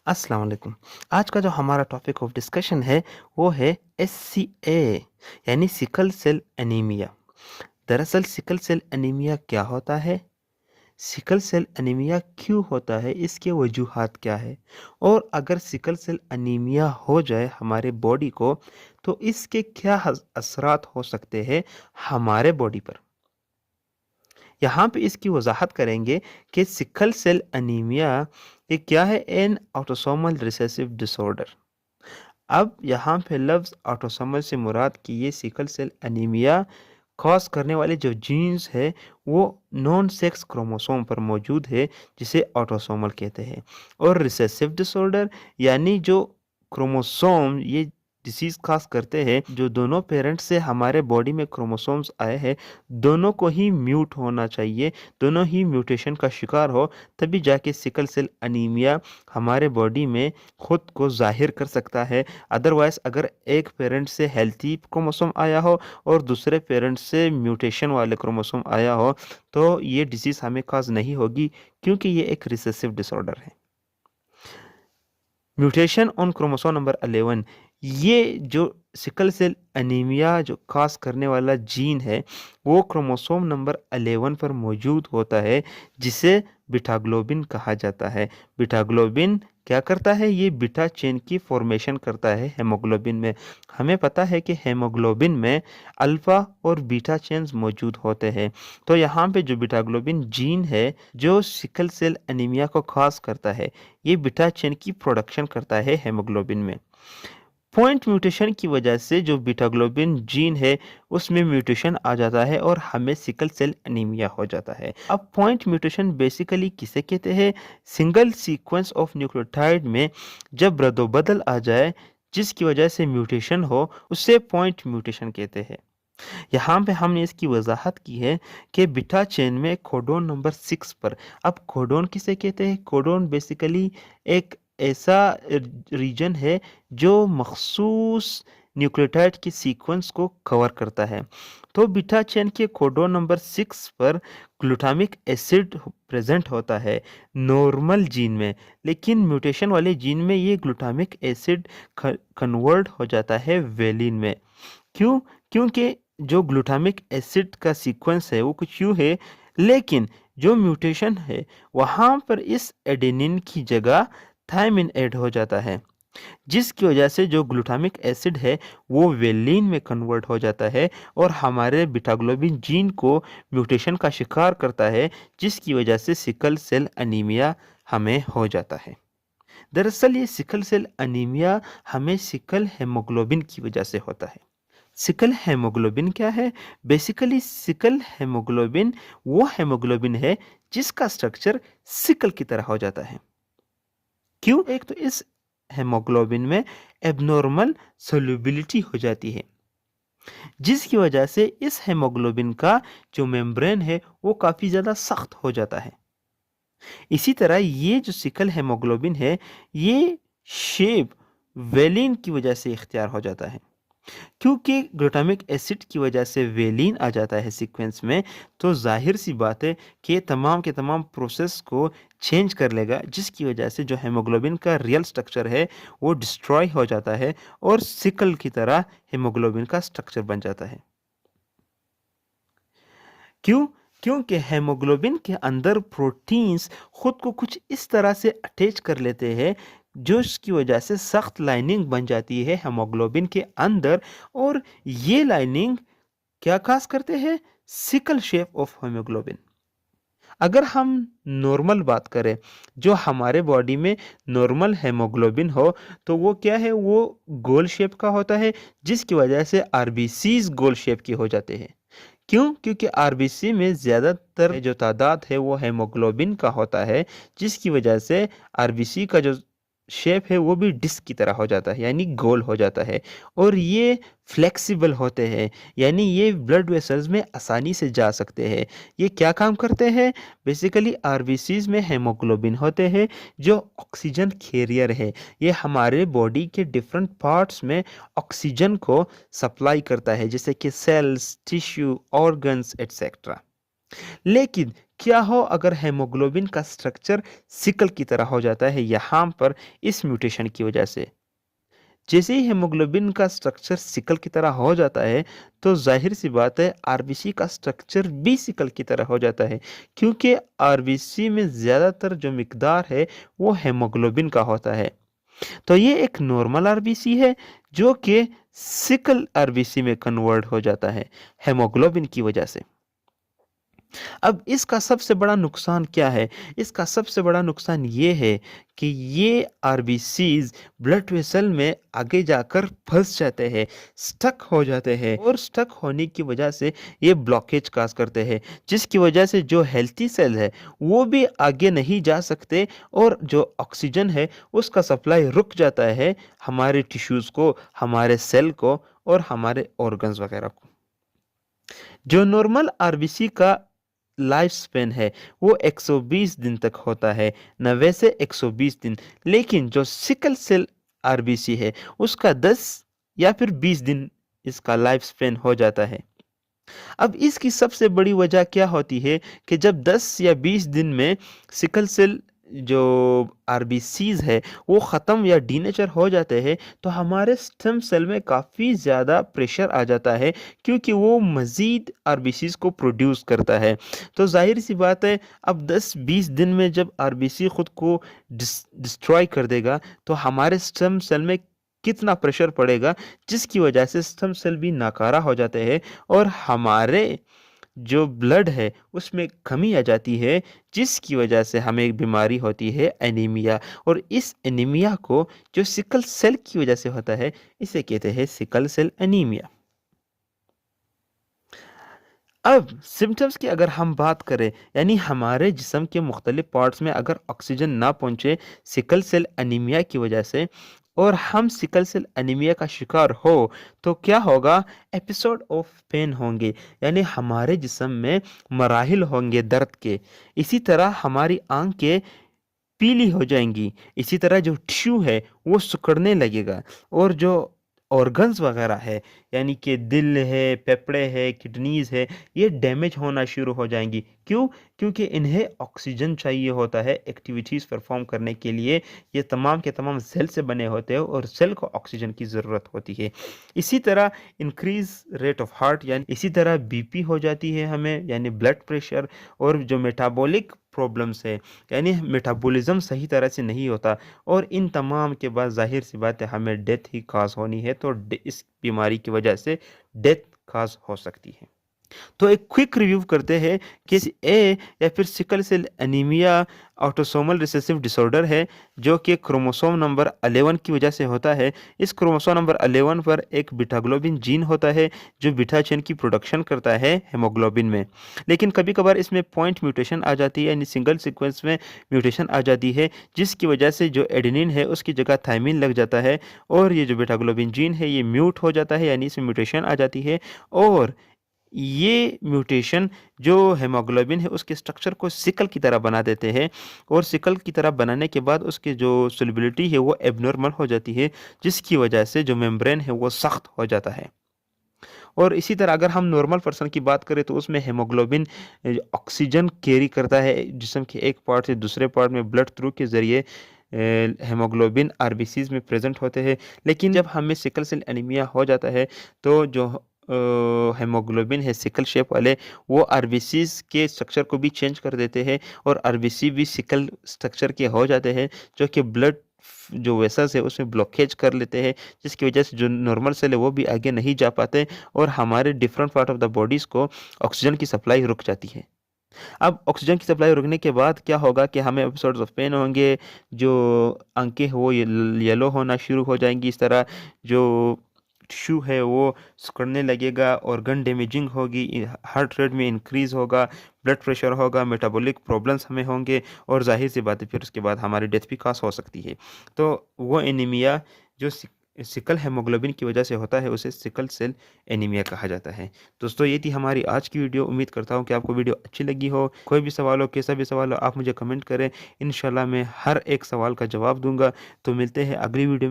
अस्सलाम वालेकुम। आज का जो हमारा टॉपिक ऑफ डिस्कशन है वो है एससीए यानी सिकल सेल एनीमिया। दरअसल सिकल सेल एनीमिया क्या होता है? सिकल सेल एनीमिया क्यों होता है? इसके वजूहात क्या है? और अगर सिकल सेल एनीमिया हो जाए हमारे बॉडी को तो इसके क्या असरात हो सकते हैं हमारे बॉडी पर? यहाँ पे इसकी वजाहत करेंगे कि सिकल सेल एनीमिया ये क्या है? N autosomal recessive disorder. अब यहाँ पे लफ्ज़ ऑटोसोमल से मुराद कि ये सिकल सेल एनीमिया कॉज करने वाले जो जीन्स है वो नॉन सेक्स क्रोमोसोम पर मौजूद है, जिसे ऑटोसोमल कहते हैं। और रिसेसिव डिसऑर्डर यानी जो क्रोमोसोम ये डिसीज़ खास करते हैं, जो दोनों पेरेंट्स से हमारे बॉडी में क्रोमोसोम्स आए हैं, दोनों को ही म्यूट होना चाहिए, दोनों ही म्यूटेशन का शिकार हो, तभी जाके सिकल सेल एनीमिया हमारे बॉडी में खुद को ज़ाहिर कर सकता है। अदरवाइज़ अगर एक पेरेंट से हेल्थी क्रोमोसोम आया हो और दूसरे पेरेंट से म्यूटेशन वाले क्रोमोसोम आया हो तो ये डिसीज़ हमें काज नहीं होगी, क्योंकि ये एक रिसेसिव डिसऑर्डर है। म्यूटेशन ऑन क्रोमोसोम नंबर 11, ये जो सिकल सेल एनीमिया जो काज करने वाला जीन है वो क्रोमोसोम नंबर 11 पर मौजूद होता है, जिसे बीटा ग्लोबिन कहा जाता है। बीटा ग्लोबिन क्या करता है? ये बीटा चेन की फॉर्मेशन करता है हेमोग्लोबिन में। हमें पता है कि हेमोग्लोबिन में अल्फा और बीटा चेन्स मौजूद होते हैं। तो यहाँ पे जो बीटा ग्लोबिन जीन है जो सिकल सेल एनीमिया को खास करता है, ये बीटा चेन की प्रोडक्शन करता है हेमोग्लोबिन में। पॉइंट म्यूटेशन की वजह से जो बीटा ग्लोबिन जीन है उसमें म्यूटेशन आ जाता है और हमें सिकल सेल एनीमिया हो जाता है। अब पॉइंट म्यूटेशन बेसिकली किसे कहते हैं? सिंगल सीक्वेंस ऑफ न्यूक्लियोटाइड में जब रद्दोबदल आ जाए जिसकी वजह से म्यूटेशन हो, उसे पॉइंट म्यूटेशन कहते हैं। यहाँ पे हमने इसकी वजाहत की है कि बीटा चेन में कोडोन नंबर 6 पर, अब कोडोन किसे कहते हैं? कोडोन बेसिकली एक ऐसा रीजन है जो मखसूस न्यूक्लियोटाइड के सीक्वेंस को कवर करता है। तो बीटा चेन के कोडोन नंबर 6 पर ग्लूटामिक एसिड प्रेजेंट होता है नॉर्मल जीन में, लेकिन म्यूटेशन वाले जीन में ये ग्लूटामिक एसिड कन्वर्ट हो जाता है वेलिन में। क्यों? क्योंकि जो ग्लूटामिक एसिड का सीक्वेंस है वो कुछ यूँ है, लेकिन जो म्यूटेशन है वहाँ पर इस एडेनिन की जगह थायमिन ऐड हो जाता है, जिसकी वजह से जो ग्लूटामिक एसिड है वो वेलिन में कन्वर्ट हो जाता है और हमारे बीटा ग्लोबिन जीन को म्यूटेशन का शिकार करता है, जिसकी वजह से सिकल सेल एनीमिया हमें हो जाता है। दरअसल ये सिकल सेल एनीमिया हमें सिकल हेमोग्लोबिन की वजह से होता है। सिकल हेमोग्लोबिन क्या है? बेसिकली सिकल हेमोग्लोबिन वो हेमोग्लोबिन है जिसका स्ट्रक्चर सिकल की तरह हो जाता है। क्यों? एक तो इस हेमोग्लोबिन में एबनॉर्मल सोल्यूबिलिटी हो जाती है, जिसकी वजह से इस हेमोग्लोबिन का जो मेम्ब्रेन है वो काफ़ी ज़्यादा सख्त हो जाता है। इसी तरह ये जो सिकल हेमोग्लोबिन है ये शेप वेलिन की वजह से इख्तियार हो जाता है। क्योंकि ग्लूटामिक एसिड की वजह से वेलिन आ जाता है सीक्वेंस में, तो जाहिर सी बात है कि तमाम के तमाम प्रोसेस को चेंज कर लेगा, जिसकी वजह से जो हेमोग्लोबिन का रियल स्ट्रक्चर है वो डिस्ट्रॉय हो जाता है और सिकल की तरह हेमोग्लोबिन का स्ट्रक्चर बन जाता है। क्यों? क्योंकि हेमोग्लोबिन के अंदर प्रोटीन्स खुद को कुछ इस तरह से अटैच कर लेते हैं जो इसकी वजह से सख्त लाइनिंग बन जाती है हेमोग्लोबिन के अंदर, और ये लाइनिंग क्या खास करते हैं? Sickle shape of haemoglobin. अगर हम नॉर्मल बात करें, जो हमारे बॉडी में नॉर्मल हेमोग्लोबिन हो तो वो क्या है? वो गोल शेप का होता है, जिसकी वजह से आरबीसीज गोल शेप की हो जाते हैं। क्यों? क्योंकि आरबीसी में ज़्यादातर जो तादाद है वो हेमोग्लोबिन का होता है, जिसकी वजह से आरबीसी का जो शेप है वो भी डिस्क की तरह हो जाता है, यानी गोल हो जाता है। और ये फ्लेक्सिबल होते हैं, यानी ये ब्लड वेसल्स में आसानी से जा सकते हैं। ये क्या काम करते हैं? बेसिकली आरबीसीज में हेमोग्लोबिन होते हैं जो ऑक्सीजन कैरियर है। ये हमारे बॉडी के डिफरेंट पार्ट्स में ऑक्सीजन को सप्लाई करता है, जैसे कि सेल्स, टिश्यू, ऑर्गन्स एट्सेट्रा। लेकिन क्या हो अगर हेमोग्लोबिन का स्ट्रक्चर सिकल की तरह हो जाता है यहाँ पर इस म्यूटेशन की वजह से। जैसे ही हेमोग्लोबिन का स्ट्रक्चर सिकल की तरह हो जाता है, तो ज़ाहिर सी बात है आरबीसी का स्ट्रक्चर भी सिकल की तरह हो जाता है, क्योंकि आरबीसी में ज़्यादातर जो मिकदार है वो हेमोग्लोबिन का होता है। तो ये एक नॉर्मल आरबीसी है जो कि सिकल आरबीसी में कन्वर्ट हो जाता है हेमोग्लोबिन की वजह से। अब इसका सबसे बड़ा नुकसान क्या है? इसका सबसे बड़ा नुकसान ये है कि ये आरबीसीज़ ब्लड वेसल में आगे जाकर फँस जाते हैं, स्टक हो जाते हैं और स्टक होने की वजह से ये ब्लॉकेज काज़ करते हैं, जिसकी वजह से जो हेल्थी सेल है, वो भी आगे नहीं जा सकते और जो ऑक्सीजन है, उसका सप्लाई रुक जाता है हमारे टिश्यूज़ को, हमारे सेल को और हमारे ऑर्गन्स वगैरह को। जो नॉर्मल आरबीसी का लाइफ स्पेन है वो 120 दिन तक होता है, 90 से 120 दिन। लेकिन जो सिकल सेल आरबीसी है उसका 10 या फिर 20 दिन इसका लाइफ स्पेन हो जाता है। अब इसकी सबसे बड़ी वजह क्या होती है कि जब 10 या 20 दिन में सिकल सेल जो आरबीसीज है वो ख़त्म या डीनेचर हो जाते हैं, तो हमारे स्टेम सेल में काफ़ी ज़्यादा प्रेशर आ जाता है, क्योंकि वो मज़ीद आरबीसीज को प्रोड्यूस करता है। तो ज़ाहिर सी बात है अब 10-20 दिन में जब आरबीसी ख़ुद को डिस्ट्रॉय कर देगा, तो हमारे स्टेम सेल में कितना प्रेशर पड़ेगा, जिसकी वजह से स्टेम सेल भी नाकारा हो जाते हैं और हमारे जो ब्लड है उसमें कमी आ जाती है, जिसकी वजह से हमें एक बीमारी होती है एनीमिया। और इस एनीमिया को जो सिकल सेल की वजह से होता है, इसे कहते हैं सिकल सेल एनीमिया। अब सिम्टम्स की अगर हम बात करें, यानी हमारे जिस्म के मुख्तलिफ पार्ट्स में अगर ऑक्सीजन ना पहुँचे सिकल सेल एनीमिया की वजह से और हम सिकल सेल एनीमिया का शिकार हो, तो क्या होगा? एपिसोड ऑफ पेन होंगे, यानी हमारे जिस्म में मराहिल होंगे दर्द के। इसी तरह हमारी आंखें पीली हो जाएँगी, इसी तरह जो टिश्यू है वो सिकुड़ने लगेगा और जो ऑर्गन्स वगैरह है, यानी कि दिल है, फेफड़े है, किडनीज़ है, ये डैमेज होना शुरू हो जाएँगी। क्यों? क्योंकि इन्हें ऑक्सीजन चाहिए होता है एक्टिविटीज़ परफ़ॉर्म करने के लिए। ये तमाम के तमाम सेल से बने होते हैं और सेल को ऑक्सीजन की ज़रूरत होती है। इसी तरह इंक्रीज़ रेट ऑफ हार्ट, यानी इसी तरह बीपी हो जाती है हमें, यानी ब्लड प्रेशर। और जो मेटाबॉलिक प्रॉब्लम्स है, यानी मेटाबॉलिज्म सही तरह से नहीं होता और इन तमाम के बाद ज़ाहिर सी बात है हमें डेथ ही काज़ होनी है, तो इस बीमारी की वजह से डेथ काज़ हो सकती है। तो एक क्विक रिव्यू करते हैं कि ए या फिर sickle cell anaemia autosomal recessive disorder है, जो कि क्रोमोसोम नंबर 11 की वजह से होता है। इस क्रोमोसोम नंबर 11 पर एक बीटा ग्लोबिन जीन होता है जो बीटा चेन की प्रोडक्शन करता है हेमोग्लोबिन में। लेकिन कभी कभार इसमें पॉइंट म्यूटेशन आ जाती है, यानी सिंगल सीक्वेंस में म्यूटेशन आ जाती है, जिसकी वजह से जो एडेनिन है उसकी जगह थायमिन लग जाता है और ये जो बीटा ग्लोबिन जीन है ये म्यूट हो जाता है, यानी इसमें म्यूटेशन आ जाती है। और ये म्यूटेशन जो हेमोग्लोबिन है उसके स्ट्रक्चर को सिकल की तरह बना देते हैं और सिकल की तरह बनाने के बाद उसकी जो सोल्युबिलिटी है वो एबनॉर्मल हो जाती है, जिसकी वजह से जो मेम्ब्रेन है वो सख्त हो जाता है। और इसी तरह अगर हम नॉर्मल पर्सन की बात करें तो उसमें हेमोग्लोबिन ऑक्सीजन कैरी करता है जिस्म के एक पार्ट से दूसरे पार्ट में ब्लड थ्रू के ज़रिए। हेमोग्लोबिन आरबीसीज में प्रेजेंट होते हैं। लेकिन जब हमें सिकल सेल एनीमिया हो जाता है तो जो हेमोग्लोबिन है सिकल शेप वाले, वो आरबीसीज के स्ट्रक्चर को भी चेंज कर देते हैं और आरबीसी भी सिकल स्ट्रक्चर के हो जाते हैं, जो कि ब्लड जो वेसल्स है उसमें ब्लॉकेज कर लेते हैं, जिसकी वजह से जो नॉर्मल सेल है वो भी आगे नहीं जा पाते और हमारे different part of the bodies को ऑक्सीजन की सप्लाई रुक जाती है। अब ऑक्सीजन की सप्लाई रुकने के बाद क्या होगा कि हमें एपिसोड्स ऑफ पेन होंगे, जो आंखें हैं वो येलो होना शुरू हो जाएंगी, इस तरह जो टिश्यू है वो सिकुड़ने लगेगा, ऑर्गन डैमेजिंग होगी, हार्ट रेट में इंक्रीज़ होगा, ब्लड प्रेशर होगा, मेटाबॉलिक प्रॉब्लम्स हमें होंगे और जाहिर सी बात है फिर उसके बाद हमारी डेथ भी कास हो सकती है। तो वो एनीमिया जो सिकल हेमोग्लोबिन की वजह से होता है उसे सिकल सेल एनीमिया कहा जाता है। दोस्तों ये थी हमारी आज की वीडियो। उम्मीद करता हूँ कि आपको वीडियो अच्छी लगी हो। कोई भी सवाल हो, कैसा भी सवाल हो, आप मुझे कमेंट करें। इंशाल्लाह मैं हर एक सवाल का जवाब दूंगा। तो मिलते हैं अगली वीडियो में।